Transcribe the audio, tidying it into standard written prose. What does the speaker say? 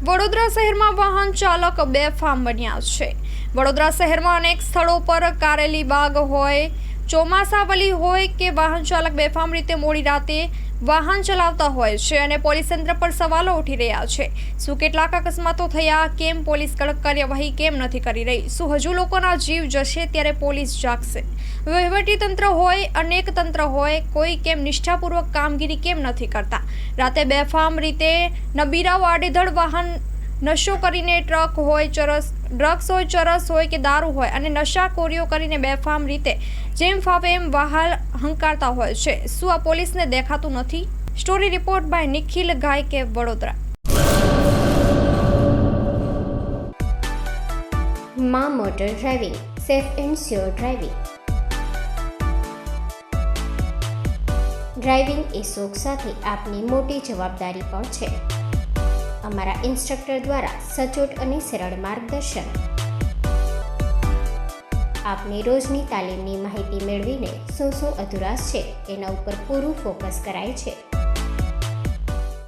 વડોદરા શહેરમાં વાહન ચાલક બેફામ બન્યા છે। વડોદરા શહેરમાં અનેક સ્થળો પર કારેલી બાગ હોય, ચોમાસાવલી હોય કે વાહન ચાલક બેફામ રીતે મોડી રાતે વાહન ચલાવતા હોય છે અને પોલીસ તંત્ર પર સવાલો ઉઠી રહ્યા છે। શું કેટલાક અકસ્માતો થયા, કેમ પોલીસ કડક કાર્યવાહી કેમ નથી કરી રહી? શું હજુ લોકોના જીવ જશે ત્યારે પોલીસ જાગશે? વહીવટી તંત્ર હોય, અનેક તંત્ર હોય, કોઈ કેમ નિષ્ઠાપૂર્વક કામગીરી કેમ નથી કરતા? રાતે બેફામ રીતે નબીરાઓ આડેધડ વાહન નશો કરીને ટ્રક હોય, ડ્રગ્સ હોય, ચરસ હોય કે દારૂ હોય અને નશાખોરીઓ કરીને બેફામ રીતે જેમ ફાવે એમ વાહન હંકારતા હોય છે। શું આ પોલીસને દેખાતું નથી? Story report by Nikhil Gayke, Vadodara. માં motor driving, safe and sure driving. Driving એ શોખ સાથે આપની મોટી જવાબદારી પણ છે। અમારા ઇન્સ્ટ્રક્ટર દ્વારા સચોટ અને સરળ માર્ગદર્શન આપની રોજની તાલીમની માહિતી મેળવીને શું અધુરાશ છે એના ઉપર પૂરું ફોકસ કરાય છે।